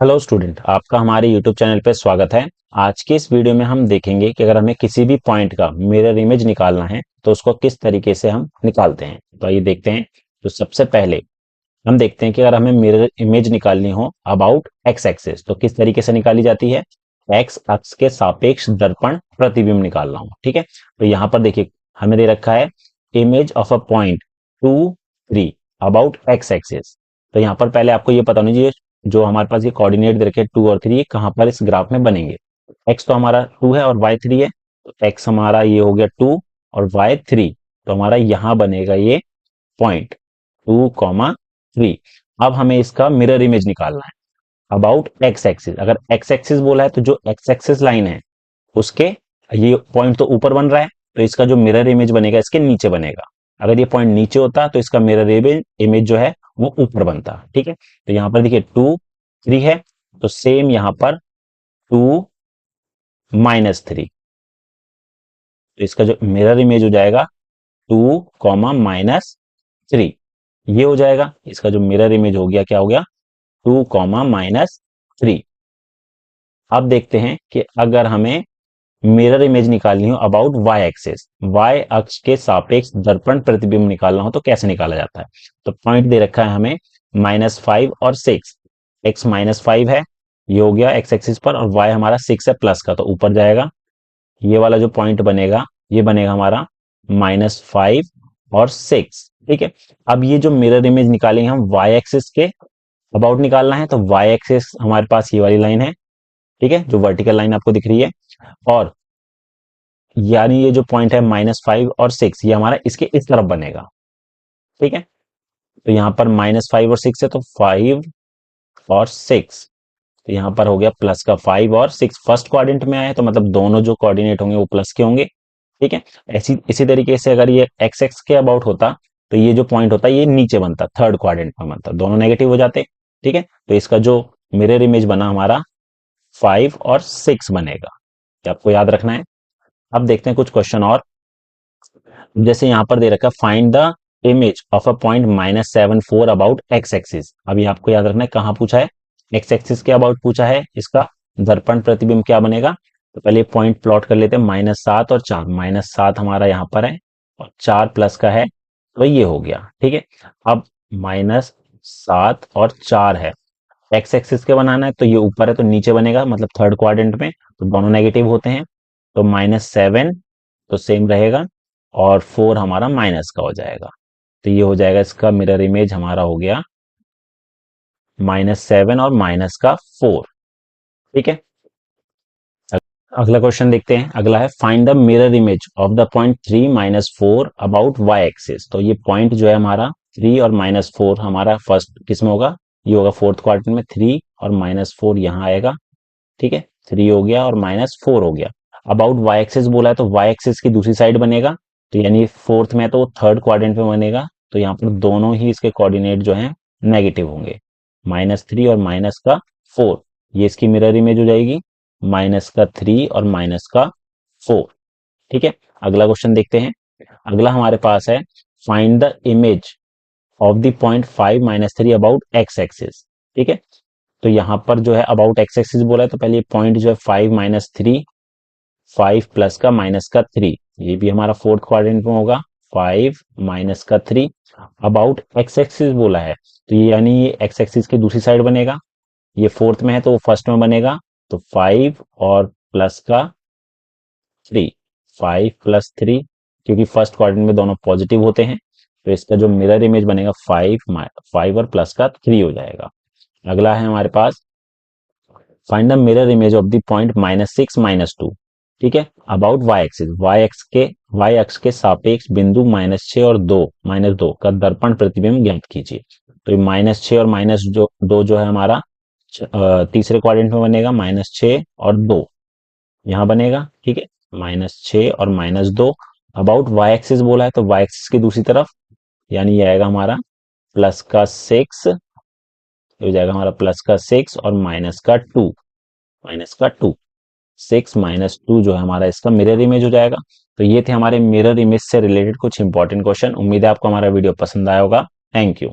Hello student, आपका हमारे YouTube channel पे स्वागत है। आज के इस वीडियो में हम देखेंगे कि अगर हमें किसी भी पॉइंट का मिरर इमेज निकालना है तो उसको किस तरीके से हम निकालते हैं। तो आइए देखते हैं। तो सबसे पहले हम देखते हैं कि अगर हमें मिरर इमेज निकालनी हो अबाउट एक्स एक्सिस तो किस तरीके से निकाली जाती है। एक्स अक्ष के सापेक्ष दर्पण प्रतिबिंब निकालना हो, ठीक है। तो यहाँ पर देखिए, हमें दे रखा है image of a point 2, 3 about x axis. तो यहाँ पर पहले आपको ये पता होना चाहिए, जो हमारे पास ये कोऑर्डिनेट दे रखे 2 और 3 कहाँ पर इस ग्राफ में बनेंगे। एक्स तो हमारा 2 है और वाई 3 है, तो एक्स हमारा ये हो गया 2 और वाई 3। तो हमारा यहाँ बनेगा ये पॉइंट 2, 3। अब हमें इसका मिरर इमेज निकालना है अबाउट एक्स एक्सिस। अगर एक्स एक्सिस बोला है तो जो एक्स एक्सिस लाइन है उसके, ये पॉइंट तो ऊपर बन रहा है तो इसका जो मिरर इमेज बनेगा इसके नीचे बनेगा। अगर ये पॉइंट नीचे होता तो इसका मिरर इमेज जो है वो ऊपर बनता, ठीक है। तो यहाँ पर देखिए 2, 3 है, तो सेम यहाँ पर 2, -3। तो इसका जो मिरर इमेज हो जाएगा 2, -3, ये हो जाएगा। इसका जो मिरर इमेज हो गया, क्या हो गया, 2, -3। अब देखते हैं कि अगर हमें मिरर इमेज निकालनी हो अबाउट वाई एक्सिस, वाई अक्ष के सापेक्ष दर्पण प्रतिबिंब निकालना हो तो कैसे निकाला जाता है। तो पॉइंट दे रखा है हमें -5 और 6। एक्स -5 है, ये हो गया एक्स एक्सिस पर, और वाई हमारा 6 है प्लस का, तो ऊपर जाएगा। ये वाला जो पॉइंट बनेगा ये बनेगा हमारा -5 और 6, ठीक है। अब ये जो मिरर इमेज निकालेंगे हम वाई एक्सिस के अबाउट निकालना है, तो वाई एक्सिस हमारे पास ये वाली लाइन है, ठीक है, जो वर्टिकल लाइन आपको दिख रही है। और यानी ये जो पॉइंट है -5 और 6, ये हमारा इसके इस तरफ बनेगा, ठीक है। तो यहाँ पर -5 और 6 है, तो 5 और 6, तो यहाँ पर हो गया प्लस का 5 और 6। फर्स्ट क्वाड्रेंट में आया तो मतलब दोनों जो कोऑर्डिनेट होंगे वो प्लस के होंगे, ठीक है। ऐसी इसी तरीके से अगर ये एक्स एक्स के अबाउट होता तो ये जो पॉइंट होता ये नीचे बनता, थर्ड क्वाड्रेंट में बनता, दोनों नेगेटिव हो जाते, ठीक है। तो इसका जो मिरर इमेज बना हमारा 5 और 6 बनेगा, ये आपको याद रखना है। अब देखते हैं कुछ क्वेश्चन और। जैसे यहाँ पर दे रखा है find the image of a point -7, 4 about x axis. अभी आपको याद रखना है कहाँ पूछा है, एक्स एक्सिस के अबाउट पूछा है। इसका दर्पण प्रतिबिंब क्या बनेगा, तो पहले पॉइंट प्लॉट कर लेते हैं। -7 और 4, -7 हमारा यहाँ पर है और 4 प्लस का है, तो ये हो गया, ठीक है। अब -7 और 4 है, एक्स एक्सिस के बनाना है तो ये ऊपर है तो नीचे बनेगा, मतलब थर्ड क्वाड्रेंट में, तो दोनों नेगेटिव होते हैं। तो -7 तो सेम रहेगा और 4 हमारा माइनस का हो जाएगा। तो ये हो जाएगा, इसका मिरर इमेज हमारा हो गया -7 और -4, ठीक है। अगला क्वेश्चन देखते हैं। अगला है find the mirror image of the point 3, -4 about Y axis. तो ये पॉइंट जो है हमारा 3 और -4 हमारा फर्स्ट किस में होगा, ये होगा फोर्थ क्वाड्रेंट में। 3 और -4 यहाँ आएगा, ठीक है। 3 हो गया और -4 हो गया। अबाउट वाई एक्सिस बोला है तो वाई एक्सिस की दूसरी साइड बनेगा, तो यानी फोर्थ में तो थर्ड क्वाड्रेंट में बनेगा, तो यहाँ पर दोनों ही इसके कोऑर्डिनेट जो हैं नेगेटिव होंगे, -3 और -4। ये इसकी मिरर इमेज हो जाएगी -3 और -4, ठीक है। अगला क्वेश्चन देखते हैं। अगला हमारे पास है find the image of the point 5, -3 about x axis, ठीक है। तो यहाँ पर जो है अबाउट एक्स एक्सिस बोला है, तो पहले पॉइंट जो है 5, -3, 5 प्लस का -3, ये भी हमारा फोर्थ क्वाड्रेंट में होगा। 5 -3 अबाउट एक्स एक्सिस बोला है, तो ये यानी ये एक्स एक्सिस की दूसरी साइड बनेगा। ये फोर्थ में है तो वो फर्स्ट में बनेगा, तो 5 और प्लस का 3, 5 + 3, क्योंकि फर्स्ट क्वाड्रेंट में दोनों पॉजिटिव होते हैं, तो इसका जो मिरर इमेज बनेगा 5 और प्लस का 3 हो जाएगा। अगला है हमारे पास find the mirror image of the point -6, -2, ठीक है, अबाउट वाई एक्सिस। वाई अक्ष के सापेक्ष बिंदु -6 और -2 का दर्पण प्रतिबिंब ज्ञात कीजिए। तो -6 और -2 जो है हमारा तीसरे क्वाड्रेंट में बनेगा, -6 और 2 यहाँ बनेगा, ठीक है। -6 और -2 अबाउट वाई एक्सिस बोला है तो वाई एक्सिस की दूसरी तरफ, यानी ये आएगा हमारा +6, हो जाएगा हमारा +6 और -2, 6 -2 जो है हमारा इसका मिरर इमेज हो जाएगा। तो ये थे हमारे मिरर इमेज से रिलेटेड कुछ इंपॉर्टेंट क्वेश्चन। उम्मीद है आपको हमारा वीडियो पसंद आया होगा। Thank you.